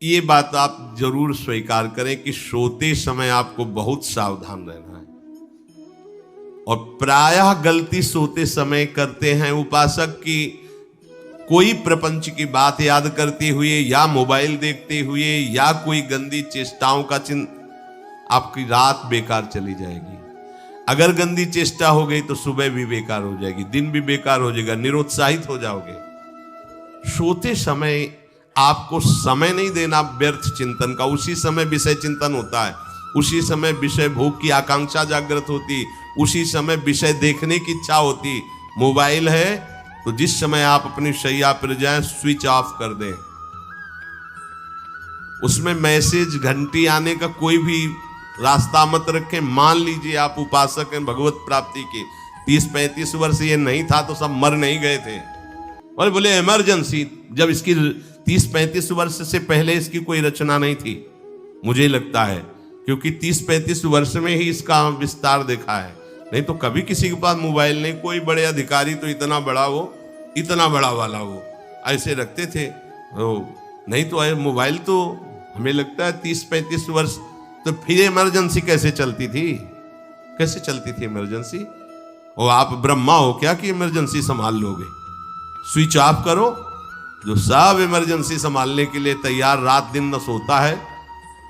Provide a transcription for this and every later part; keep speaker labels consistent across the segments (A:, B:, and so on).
A: ये बात आप जरूर स्वीकार करें कि सोते समय आपको बहुत सावधान रहना है। और प्रायः गलती सोते समय करते हैं उपासक की कोई प्रपंच की बात याद करते हुए या मोबाइल देखते हुए या कोई गंदी चेष्टाओं का आपकी रात बेकार चली जाएगी। अगर गंदी चेष्टा हो गई तो सुबह भी बेकार हो जाएगी, दिन भी बेकार हो जाएगा, निरुत्साहित हो जाओगे। सोते समय आपको समय नहीं देना व्यर्थ चिंतन का। उसी समय विषय चिंतन होता है, उसी समय विषय भोग की आकांक्षा जागृत होती, उसी समय विषय देखने की इच्छा होती। मोबाइल है तो जिस समय आप अपनी शैया पर जाएं स्विच ऑफ कर दें। उसमें मैसेज घंटी आने का कोई भी रास्ता मत रखें। मान लीजिए आप उपासक हैं भगवत प्राप्ति के, 30-35 वर्ष ये नहीं था तो सब मर नहीं गए थे। और बोले इमरजेंसी, जब इसकी 30-35 वर्ष से पहले इसकी कोई रचना नहीं थी, मुझे लगता है, क्योंकि 30-35 वर्ष में ही इसका विस्तार देखा है। नहीं तो कभी किसी के पास मोबाइल नहीं। कोई बड़े अधिकारी तो इतना बड़ा वो, इतना बड़ा वाला वो ऐसे रखते थे नहीं तो मोबाइल तो हमें लगता है 30-35 वर्ष। तो फिर इमरजेंसी कैसे चलती थी? कैसे चलती थी इमरजेंसी? और आप ब्रह्मा हो क्या कि इमरजेंसी संभाल लोगे? स्विच ऑफ करो। जो सब इमरजेंसी संभालने के लिए तैयार रात दिन न सोता है,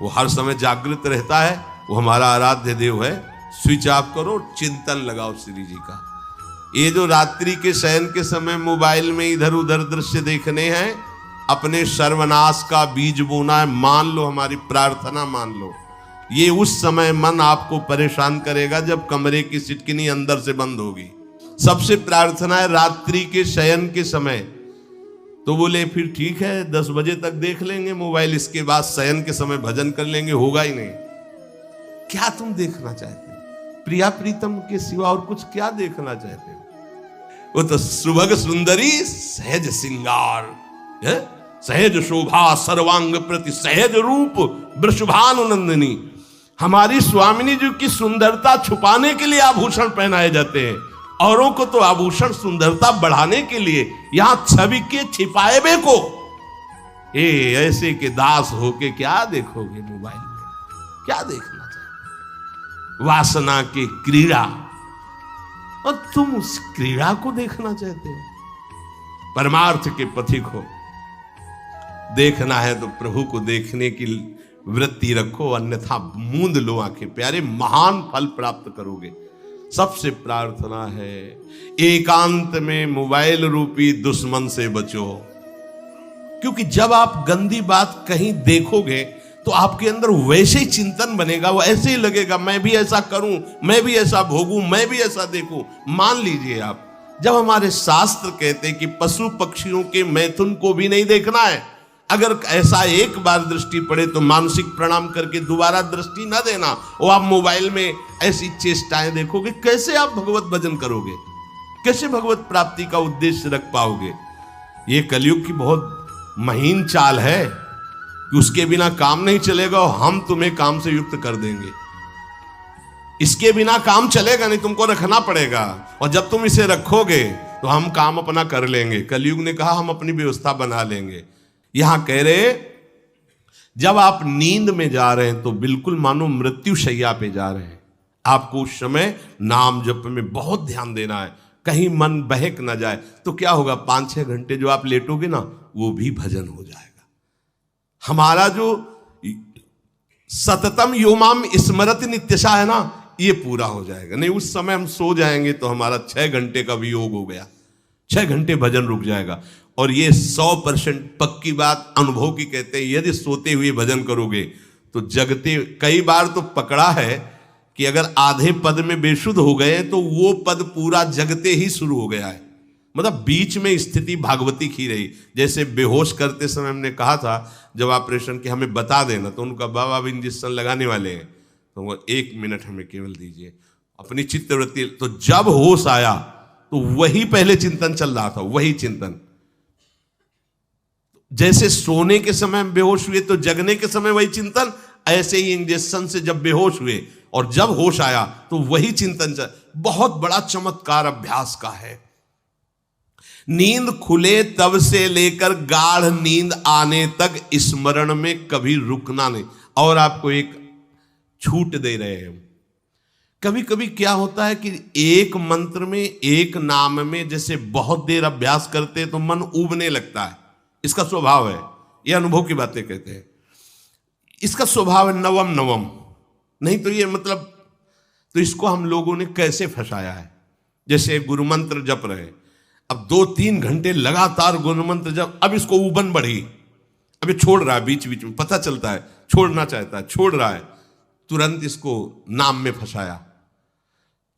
A: वो हर समय जागृत रहता है, वो हमारा आराध्य देव है। स्विच ऑफ करो, चिंतन लगाओ श्री जी का। ये जो रात्रि के शयन के समय मोबाइल में इधर उधर दृश्य देखने हैं, अपने सर्वनाश का बीज बोना है। मान लो, हमारी प्रार्थना मान लो, ये उस समय मन आपको परेशान करेगा जब कमरे की सिटकिनी अंदर से बंद होगी। सबसे प्रार्थना है रात्रि के शयन के समय। तो बोले फिर ठीक है 10 बजे तक देख लेंगे मोबाइल, इसके बाद शयन के समय भजन कर लेंगे। होगा ही नहीं। क्या तुम देखना चाहते हो? प्रिया प्रीतम के सिवा और कुछ क्या देखना चाहते हो? वो तो सुभग सुंदरी सहज सिंगार है, सहज शोभा सर्वांग प्रति सहज रूप वृषभानुनंदिनी। हमारी स्वामिनी जी की सुंदरता छुपाने के लिए आभूषण पहनाए जाते हैं, औरों को तो आभूषण सुंदरता बढ़ाने के लिए। यहां छवि के छिपाए बे को ऐसे के दास होके क्या देखोगे मोबाइल में? क्या देखना चाहते? वासना की क्रीड़ा, और तुम उस क्रीड़ा को देखना चाहते हो? परमार्थ के पथिक हो। देखना है तो प्रभु को देखने की वृत्ति रखो, अन्यथा मूंद लो आंखें। प्यारे, महान फल प्राप्त करोगे। सबसे प्रार्थना है एकांत में मोबाइल रूपी दुश्मन से बचो। क्योंकि जब आप गंदी बात कहीं देखोगे तो आपके अंदर वैसे ही चिंतन बनेगा, वो ऐसे ही लगेगा मैं भी ऐसा करूं, मैं भी ऐसा भोगूं, मैं भी ऐसा देखूं। मान लीजिए आप, जब हमारे शास्त्र कहते हैं कि पशु पक्षियों के मैथुन को भी नहीं देखना है, अगर ऐसा एक बार दृष्टि पड़े तो मानसिक प्रणाम करके दोबारा दृष्टि न देना। और आप मोबाइल में ऐसी चेष्टाएं देखोगे, कैसे आप भगवत भजन करोगे? कैसे भगवत प्राप्ति का उद्देश्य रख पाओगे? ये कलयुग की बहुत महीन चाल है कि उसके बिना काम नहीं चलेगा और हम तुम्हें काम से युक्त कर देंगे। इसके बिना काम चलेगा नहीं, तुमको रखना पड़ेगा। और जब तुम इसे रखोगे तो हम काम अपना कर लेंगे। कलयुग ने कहा हम अपनी व्यवस्था बना लेंगे। यहां कह रहे जब आप नींद में जा रहे हैं तो बिल्कुल मानो मृत्यु शैया पे जा रहे हैं। आपको उस समय नाम जप में बहुत ध्यान देना है, कहीं मन बहक ना जाए। तो क्या होगा, 5-6 घंटे जो आप लेटोगे ना, वो भी भजन हो जाएगा। हमारा जो सततम योमाम स्मरति नित्यशा है ना, ये पूरा हो जाएगा। नहीं, उस समय हम सो जाएंगे तो हमारा 6 घंटे का वियोग हो गया, 6 घंटे भजन रुक जाएगा। और ये 100% पक्की बात अनुभव की कहते हैं। यदि सोते हुए भजन करोगे तो जगते, कई बार तो पकड़ा है कि अगर आधे पद में बेशुद्ध हो गए तो वो पद पूरा जगते ही शुरू हो गया है। मतलब बीच में स्थिति भागवती की रही। जैसे बेहोश करते समय हमने कहा था जब ऑपरेशन के हमें बता देना, तो उनका बाबा अब इंजेक्शन लगाने वाले हैं तो वो 1 मिनट हमें केवल दीजिए, अपनी चित्तवृत्ति। तो जब होश आया तो वही पहले चिंतन चल रहा था, वही चिंतन। जैसे सोने के समय हम बेहोश हुए तो जगने के समय वही चिंतन, ऐसे ही इंजेक्शन से जब बेहोश हुए और जब होश आया तो वही चिंतन चल। बहुत बड़ा चमत्कार अभ्यास का है। नींद खुले तब से लेकर गाढ़ नींद आने तक स्मरण में कभी रुकना नहीं। और आपको एक छूट दे रहे हैं। कभी कभी क्या होता है कि एक मंत्र में, एक नाम में जैसे बहुत देर अभ्यास करते तो मन उबने लगता है। इसका स्वभाव है, ये अनुभव की बातें कहते हैं। इसका स्वभाव है नवम नवम, नहीं तो ये मतलब, तो इसको हम लोगों ने कैसे फंसाया है। जैसे गुरु मंत्र जप रहे, अब 2-3 घंटे लगातार गुरु मंत्र जप, अब इसको उबन बढ़ी, अब ये छोड़ रहा है बीच बीच में, पता चलता है छोड़ना चाहता है, छोड़ रहा है, तुरंत इसको नाम में फंसाया।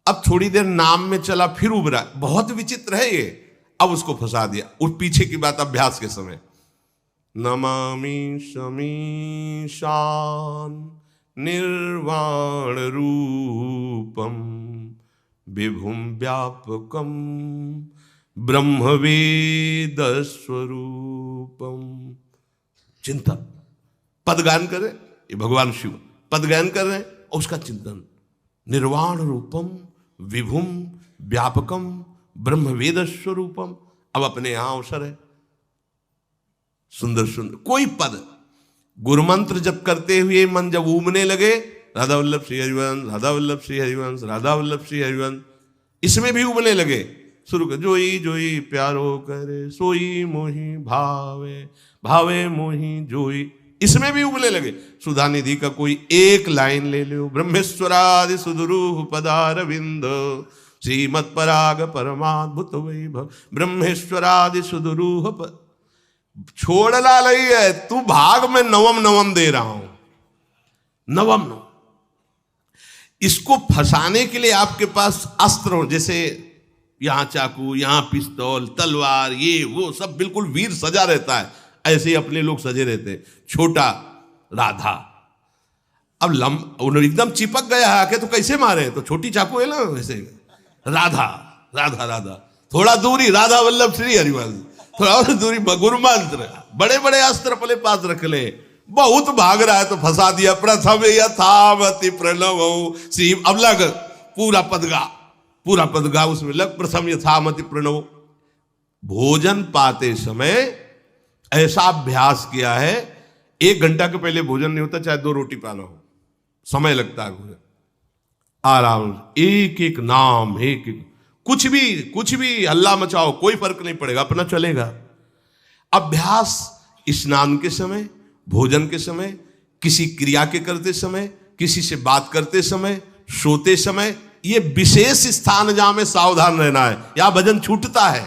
A: अब थोड़ी देर नाम में चला, फिर उब रहा है, बहुत विचित्र है ये, अब उसको फंसा दिया। उस पीछे की बात अभ्यास के समय, नमामि शमीशान निर्वाण रूपम विभुम व्यापकम ब्रह्मवेद स्वरूपम। चिंतन, पदगान कर रहे, ये भगवान शिव पदगान कर रहे हैं और उसका चिंतन, निर्वाण रूपम विभुम व्यापकम ब्रह्मवेद स्वरूपम। अब अपने यहां अवसर है, सुंदर सुंदर कोई पद गुरु मंत्र जप करते हुए मन जब उबने लगे, राधा वल्लभ श्री हरिवंश, राधा वल्लभ श्री हरिवंश, राधा वल्लभ श्री हरिवंश, इसमें भी उबने लगे, शुरू कर, जोई जोई प्यारो करे सोई मोही भावे, भावे मोही जोई, इसमें भी उबले लगे। सुधा निधि का कोई एक लाइन ले लो, ब्रह्मेश्वरादि सुदुरूह पदारविंद श्रीमत् पराग परमाद्भुत वैभव, ब्रह्मेश्वरादि सुदुरूह छोड़ना नहीं है, तू भाग में नवम नवम दे रहा हूं, नवम नवम। इसको फंसाने के लिए आपके पास अस्त्र हो, जैसे यहां चाकू, यहां पिस्तौल, तलवार, ये वो सब बिल्कुल वीर सजा रहता है, ऐसे ही अपने लोग सजे रहते। छोटा राधा, अब एकदम चिपक गया है आके, तो कैसे मारे, तो छोटी चाकू है ना वैसे, राधा राधा राधा, थोड़ा दूरी राधा वल्लभ श्री हरिवंश, थोड़ा और दूरी गुरु मंत्र, बड़े बड़े अस्त्र अपने पास रख ले। बहुत भाग रहा है तो फंसा दिया। प्रथम यथावति प्रणव श्री, अब लग पूरा पदगा, पूरा पदगा उसमें लग, प्रथम यथामति प्रणव। भोजन पाते समय ऐसा अभ्यास किया है, 1 घंटा के पहले भोजन नहीं होता, चाहे 2 रोटी पाना हो, समय लगता है भोजन, आराम एक एक नाम, एक एक, कुछ भी हल्ला मचाओ, कोई फर्क नहीं पड़ेगा, अपना चलेगा। अभ्यास स्नान के समय, भोजन के समय, किसी क्रिया के करते समय, किसी से बात करते समय, सोते समय, ये विशेष स्थान जहां में सावधान रहना है। यहां भजन छूटता है,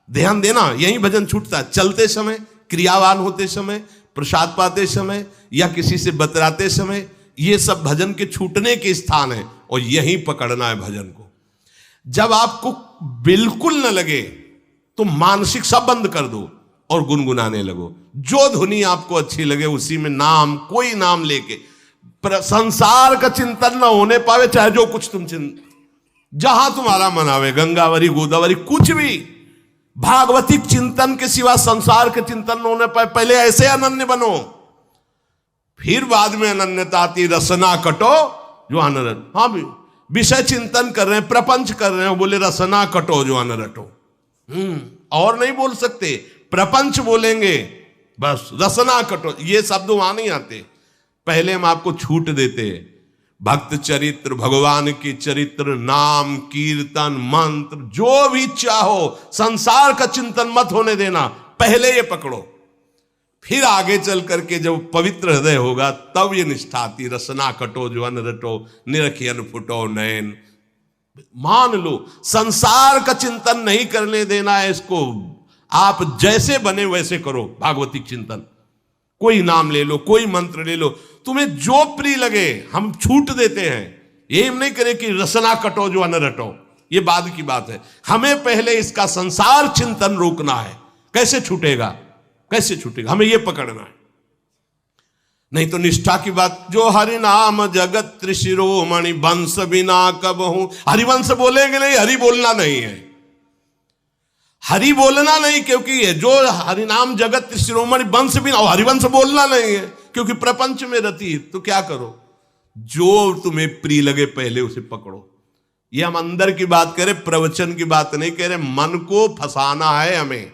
A: ध्यान देना, यही भजन छूटता है। चलते समय, क्रियावान होते समय, प्रसाद पाते समय या किसी से बतराते समय, ये सब भजन के छूटने के स्थान है और यहीं पकड़ना है भजन को। जब आपको बिल्कुल न लगे तो मानसिक सब बंद कर दो और गुनगुनाने लगो। जो धुनी आपको अच्छी लगे उसी में नाम, कोई नाम लेके, संसार का चिंतन न होने पावे, चाहे जो कुछ तुम जहां तुम्हारा मन आवे, गंगावरी गोदावरी कुछ भी, भागवतिक चिंतन के सिवा संसार के चिंतन न होने पाए। पहले ऐसे अनन्य बनो, फिर बाद में अनन्यता आती, रसना कटो जो अनरट। हाँ भी विषय चिंतन कर रहे हैं, प्रपंच कर रहे हैं, बोले रसना कटो जो अनरटो, और नहीं बोल सकते, प्रपंच बोलेंगे बस, रसना कटो, ये शब्द वहां नहीं आते। पहले हम आपको छूट देते, भक्त चरित्र, भगवान के चरित्र, नाम, कीर्तन, मंत्र, जो भी चाहो, संसार का चिंतन मत होने देना, पहले ये पकड़ो, फिर आगे चल करके जब पवित्र हृदय होगा तब ये निष्ठा आती, रसना कटो जो अन रटो, निरखियन फुटो नयन। मान लो संसार का चिंतन नहीं करने देना है इसको, आप जैसे बने वैसे करो भागवतिक चिंतन। कोई नाम ले लो, कोई मंत्र ले लो, तुम्हें जो प्रिय लगे, हम छूट देते हैं। ये हम नहीं करें कि रसना कटो जो अन रटो, ये बाद की बात है। हमें पहले इसका संसार चिंतन रोकना है। कैसे छूटेगा, कैसे छूटेगा, हमें यह पकड़ना है। नहीं तो निष्ठा की बात, जो हरि नाम जगत त्रिशिरोमणि वंश बिना कब हूं, हरिवंश बोलेंगे नहीं, हरि बोलना नहीं है, हरि बोलना नहीं, क्योंकि जो हरिनाम जगत शिरोमणि वंश बिना, हरिवंश बोलना नहीं है क्योंकि प्रपंच में रति। तो क्या करो, जो तुम्हें प्रिय लगे पहले उसे पकड़ो, ये हम अंदर की बात करें, प्रवचन की बात नहीं कह रहे। मन को फंसाना है हमें।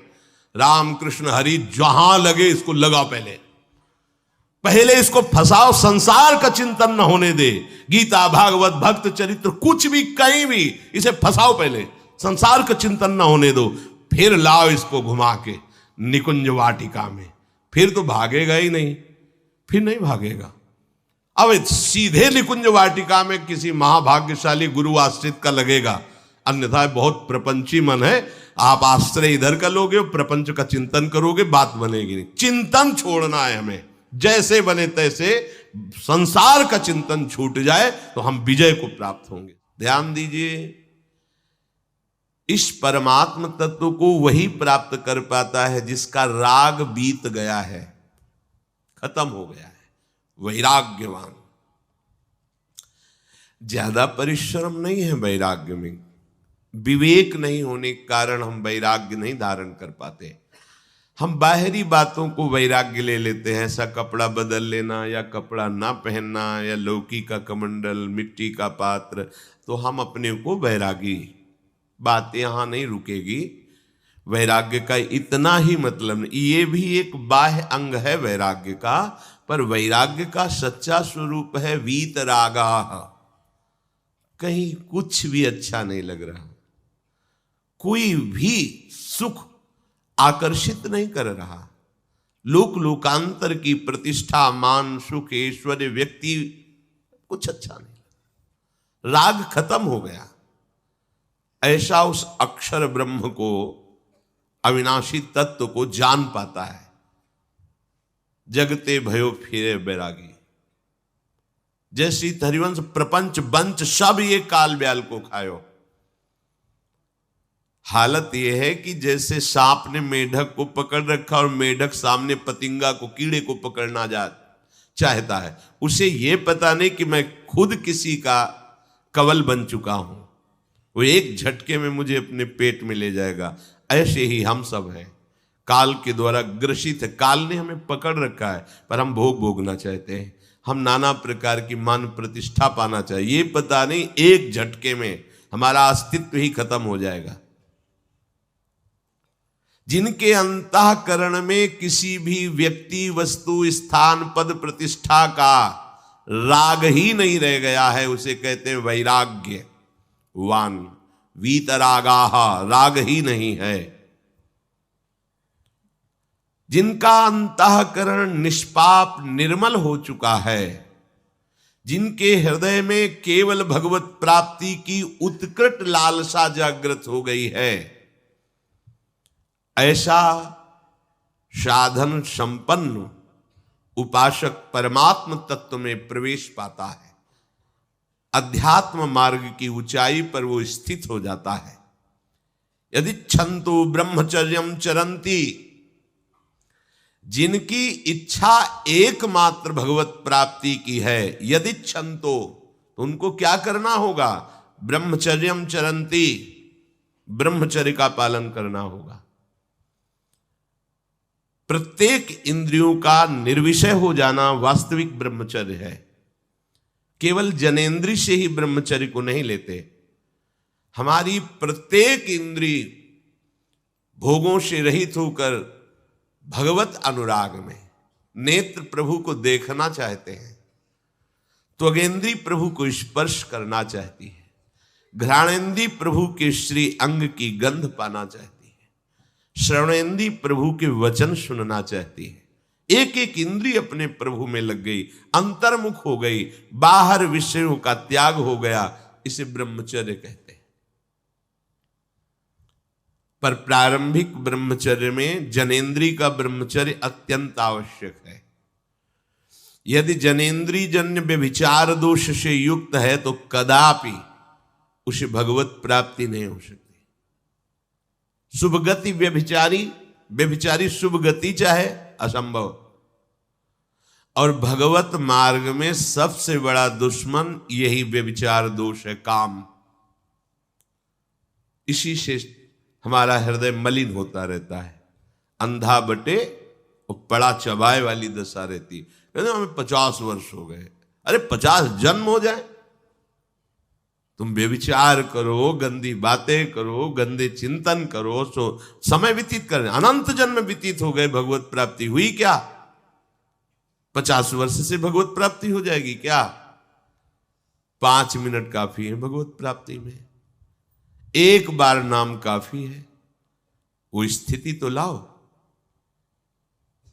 A: राम कृष्ण हरि जहां लगे इसको लगाओ, पहले इसको फंसाओ, संसार का चिंतन न होने दे। गीता भागवत भक्त चरित्र कुछ भी कहीं भी इसे फंसाओ, पहले संसार का चिंतन न होने दो, फिर लाओ इसको घुमा के निकुंज वाटिका में। फिर तो भागेगा ही नहीं, फिर नहीं भागेगा। अब सीधे निकुंज वाटिका में किसी महाभाग्यशाली गुरु आश्रित का लगेगा, अन्यथा बहुत प्रपंची मन है। आप आश्रय इधर का लोगे, प्रपंच का चिंतन करोगे, बात बनेगी नहीं। चिंतन छोड़ना है हमें, जैसे बने तैसे संसार का चिंतन छूट जाए तो हम विजय को प्राप्त होंगे। ध्यान दीजिए, इस परमात्म तत्व को वही प्राप्त कर पाता है जिसका राग बीत गया है, खत्म हो गया है, वैराग्यवान। ज्यादा परिश्रम नहीं है वैराग्य में, विवेक नहीं होने के कारण हम वैराग्य नहीं धारण कर पाते। हम बाहरी बातों को वैराग्य ले लेते हैं, ऐसा कपड़ा बदल लेना या कपड़ा ना पहनना या लौकी का कमंडल, मिट्टी का पात्र, तो हम अपने को वैरागी। बात यहां नहीं रुकेगी। वैराग्य का इतना ही मतलब नहीं, ये भी एक बाह्य अंग है वैराग्य का, पर वैराग्य का सच्चा स्वरूप है वीतरागा। कहीं कुछ भी अच्छा नहीं लग रहा, कोई भी सुख आकर्षित नहीं कर रहा, लोक लोकांतर की प्रतिष्ठा, मान, सुख, ऐश्वर्य, व्यक्ति, कुछ अच्छा नहीं, राग खत्म हो गया। ऐसा उस अक्षर ब्रह्म को, अविनाशी तत्व को जान पाता है। जगते भयो फिरे बैरागी, जैसी हरिवंश प्रपंच बंच सब ये काल ब्याल को खायो। हालत यह है कि जैसे सांप ने मेढक को पकड़ रखा और मेढक सामने पतिंगा को, कीड़े को पकड़ना चाहता है। उसे यह पता नहीं कि मैं खुद किसी का कवल बन चुका हूं, वो एक झटके में मुझे अपने पेट में ले जाएगा। ऐसे ही हम सब हैं, काल के द्वारा ग्रसित है। काल ने हमें पकड़ रखा है, पर हम भोग भोगना चाहते हैं। हम नाना प्रकार की मान प्रतिष्ठा पाना चाहिए, ये पता नहीं एक झटके में हमारा अस्तित्व ही खत्म हो जाएगा। जिनके अंतःकरण में किसी भी व्यक्ति, वस्तु, स्थान, पद, प्रतिष्ठा का राग ही नहीं रह गया है, उसे कहते हैं वैराग्यवान। वीतरागाः, राग ही नहीं है। जिनका अंतःकरण निष्पाप निर्मल हो चुका है, जिनके हृदय में केवल भगवत प्राप्ति की उत्कट लालसा जागृत हो गई है, ऐसा साधन संपन्न उपासक परमात्म तत्व में प्रवेश पाता है। अध्यात्म मार्ग की ऊंचाई पर वो स्थित हो जाता है। यदि छंतु ब्रह्मचर्यम चरंती, जिनकी इच्छा एकमात्र भगवत प्राप्ति की है, यदि छंतो, तो उनको क्या करना होगा? ब्रह्मचर्यम चरंती, ब्रह्मचर्य का पालन करना होगा। प्रत्येक इंद्रियों का निर्विषय हो जाना वास्तविक ब्रह्मचर्य है। केवल जनेंद्रिय से ही ब्रह्मचर्य को नहीं लेते। हमारी प्रत्येक इंद्रिय भोगों से रहित होकर भगवत अनुराग में, नेत्र प्रभु को देखना चाहते हैं, त्वगेंद्री प्रभु को स्पर्श करना चाहती है, घ्राणेंद्री प्रभु के श्री अंग की गंध पाना चाहती है, श्रवणेंद्री प्रभु के वचन सुनना चाहती है। एक एक इंद्रिय अपने प्रभु में लग गई, अंतर्मुख हो गई, बाहर विषयों का त्याग हो गया। इसे ब्रह्मचर्य कहते हैं। पर प्रारंभिक ब्रह्मचर्य में जनेंद्रिय का ब्रह्मचर्य अत्यंत आवश्यक है। यदि जनेंद्रिय जन्य व्यभिचार दोष से युक्त है तो कदापि उसे भगवत प्राप्ति नहीं हो सकती। शुभ गति व्यभिचारी शुभ गति चाहे, असंभव। और भगवत मार्ग में सबसे बड़ा दुश्मन यही व्यभिचार दोष है, काम। इसी से हमारा हृदय मलिन होता रहता है, अंधा बटे और पड़ा चबाए वाली दशा रहती है। कहते हमें 50 वर्ष हो गए। अरे 50 जन्म हो जाए, तुम व्यभिचार करो, गंदी बातें करो, गंदे चिंतन करो, सो समय व्यतीत कर, अनंत जन्म व्यतीत हो गए, भगवत प्राप्ति हुई क्या? 50 वर्ष से भगवत प्राप्ति हो जाएगी क्या? 5 मिनट काफी है भगवत प्राप्ति में, एक बार नाम काफी है। वो स्थिति तो लाओ।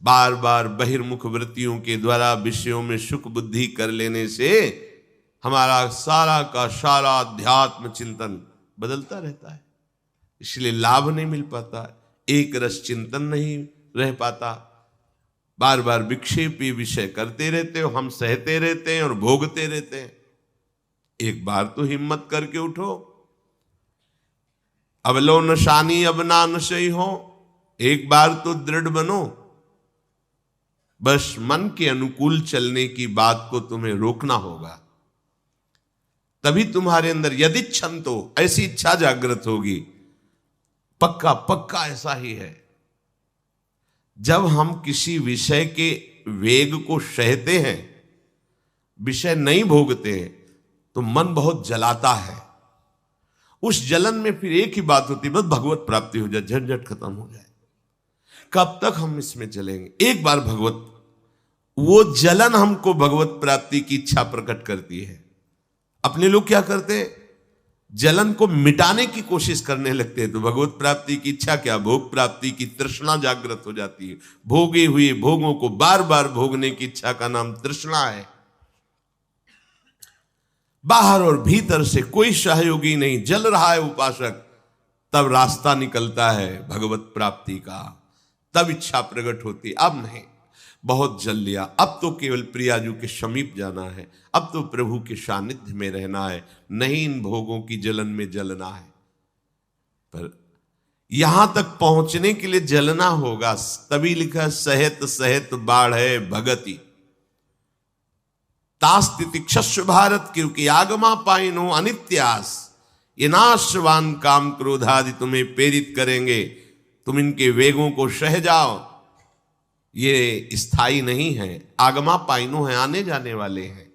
A: बार बार बहिर्मुख वृत्तियों के द्वारा विषयों में सुख बुद्धि कर लेने से हमारा सारा का सारा अध्यात्म चिंतन बदलता रहता है, इसलिए लाभ नहीं मिल पाता, एक रस चिंतन नहीं रह पाता। बार बार विक्षेपी विषय करते रहते हो, हम सहते रहते हैं और भोगते रहते हैं। एक बार तो हिम्मत करके उठो, अब लो नशानी अब ना नशई हो, एक बार तो दृढ़ बनो। बस मन के अनुकूल चलने की बात को तुम्हें रोकना होगा, तभी तुम्हारे अंदर यदि क्षंतो, ऐसी इच्छा जागृत होगी। पक्का पक्का ऐसा ही है, जब हम किसी विषय के वेग को सहते हैं, विषय नहीं भोगते हैं, तो मन बहुत जलाता है। उस जलन में फिर एक ही बात होती है, बस भगवत प्राप्ति हो जाए, झंझट खत्म हो जाए। कब तक हम इसमें चलेंगे? एक बार भगवत, वो जलन हमको भगवत प्राप्ति की इच्छा प्रकट करती है। अपने लोग क्या करते हैं, जलन को मिटाने की कोशिश करने लगते हैं, तो भगवत प्राप्ति की इच्छा क्या, भोग प्राप्ति की तृष्णा जागृत हो जाती है। भोगे हुए भोगों को बार बार भोगने की इच्छा का नाम तृष्णा है। बाहर और भीतर से कोई सहयोगी नहीं, जल रहा है उपासक, तब रास्ता निकलता है भगवत प्राप्ति का, तब इच्छा प्रकट होती। अब नहीं, बहुत जल लिया, अब तो केवल प्रियाजू के समीप जाना है, अब तो प्रभु के सानिध्य में रहना है, नहीं इन भोगों की जलन में जलना है। पर यहां तक पहुंचने के लिए जलना होगा, तभी लिखा सहित सहित बाढ़ भगति तास्तिति क्षस्व भारत, क्योंकि आगमा पाइनो अनित्यास, ये नाशवान काम क्रोध आदि तुम्हें प्रेरित करेंगे, तुम इनके वेगों को सह जाओ, ये स्थायी नहीं है। आगमा पाइनो है, आने जाने वाले हैं,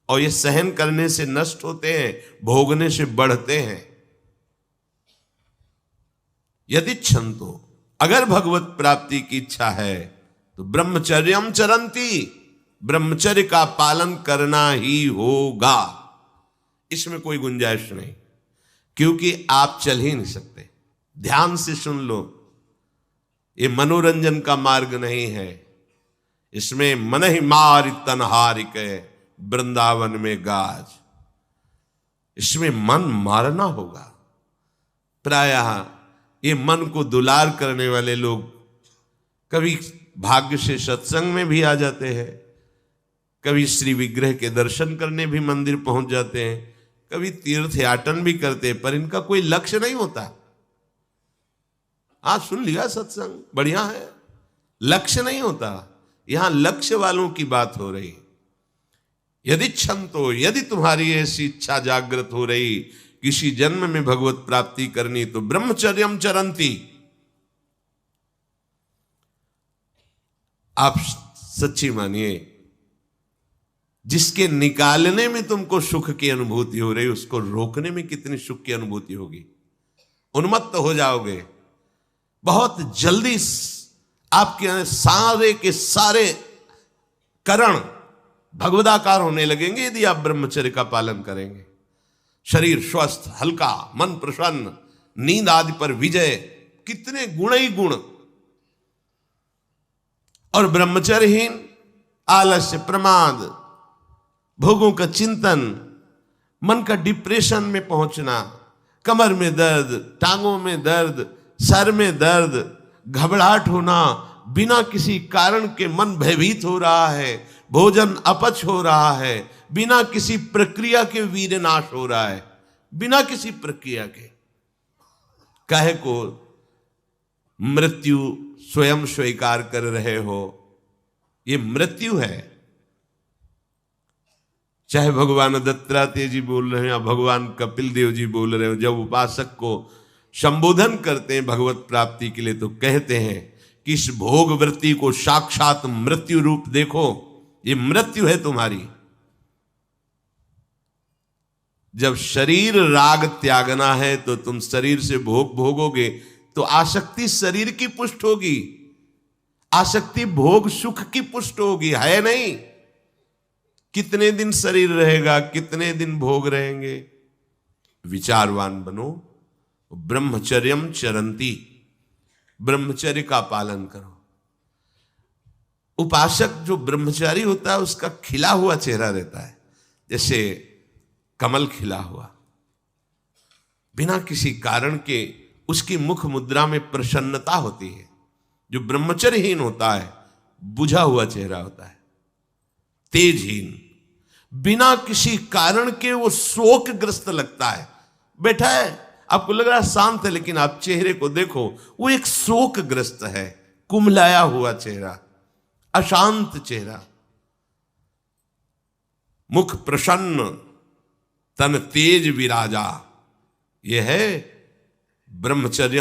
A: और ये सहन करने से नष्ट होते हैं, भोगने से बढ़ते हैं। यदि क्षंतो, अगर भगवत प्राप्ति की इच्छा है तो ब्रह्मचर्यम चरंती, ब्रह्मचर्य का पालन करना ही होगा, इसमें कोई गुंजाइश नहीं, क्योंकि आप चल ही नहीं सकते। ध्यान से सुन लो, ये मनोरंजन का मार्ग नहीं है, इसमें मन ही मार तनहारिक वृंदावन में गाज, इसमें मन मारना होगा। प्रायः ये मन को दुलार करने वाले लोग कभी भाग्य से सत्संग में भी आ जाते हैं, कभी श्री विग्रह के दर्शन करने भी मंदिर पहुंच जाते हैं, कभी तीर्थ याटन भी करते हैं, पर इनका कोई लक्ष्य नहीं होता। आज सुन लिया सत्संग, बढ़िया है, लक्ष्य नहीं होता। यहां लक्ष्य वालों की बात हो रही। यदि क्षंतो, यदि तुम्हारी ऐसी इच्छा जागृत हो रही किसी जन्म में भगवत प्राप्ति करनी, तो ब्रह्मचर्यम चरंती, आप सच्ची मानिए, जिसके निकालने में तुमको सुख की अनुभूति हो रही, उसको रोकने में कितनी सुख की अनुभूति होगी। उन्मत्त हो जाओगे, बहुत जल्दी आपके सारे के सारे करण भगवदाकार होने लगेंगे यदि आप ब्रह्मचर्य का पालन करेंगे। शरीर स्वस्थ, हल्का, मन प्रसन्न, नींद आदि पर विजय, कितने गुण ही गुण। और ब्रह्मचर्यहीन आलस्य, प्रमाद, भोगों का चिंतन, मन का डिप्रेशन में पहुंचना, कमर में दर्द, टांगों में दर्द, सर में दर्द, घबराहट होना, बिना किसी कारण के मन भयभीत हो रहा है, भोजन अपच हो रहा है, बिना किसी प्रक्रिया के वीरनाश हो रहा है, बिना किसी प्रक्रिया के। काहे को मृत्यु स्वयं स्वीकार कर रहे हो, ये मृत्यु है। चाहे भगवान दत्तात्रेय जी बोल रहे हैं या भगवान कपिल देव जी बोल रहे हो, जब उपासक को संबोधन करते हैं भगवत प्राप्ति के लिए, तो कहते हैं कि इस भोग वृत्ति को साक्षात मृत्यु रूप देखो, ये मृत्यु है तुम्हारी। जब शरीर राग त्यागना है तो तुम शरीर से भोग भोगोगे तो आसक्ति शरीर की पुष्ट होगी, आसक्ति भोग सुख की पुष्ट होगी, है नहीं। कितने दिन शरीर रहेगा, कितने दिन भोग रहेंगे। विचारवान बनो। ब्रह्मचर्यम चरंती, ब्रह्मचर्य का पालन करो। उपासक जो ब्रह्मचारी होता है उसका खिला हुआ चेहरा रहता है, जैसे कमल खिला हुआ, बिना किसी कारण के उसकी मुख मुद्रा में प्रसन्नता होती है। जो ब्रह्मचर्यहीन होता है बुझा हुआ चेहरा होता है, तेजहीन, बिना किसी कारण के वो शोकग्रस्त लगता है। बैठा है, आपको लग रहा है शांत है, लेकिन आप चेहरे को देखो, वो एक शोकग्रस्त है, कुम्हलाया हुआ चेहरा, अशांत चेहरा। मुख प्रसन्न, तन तेज विराजा, यह है ब्रह्मचर्य।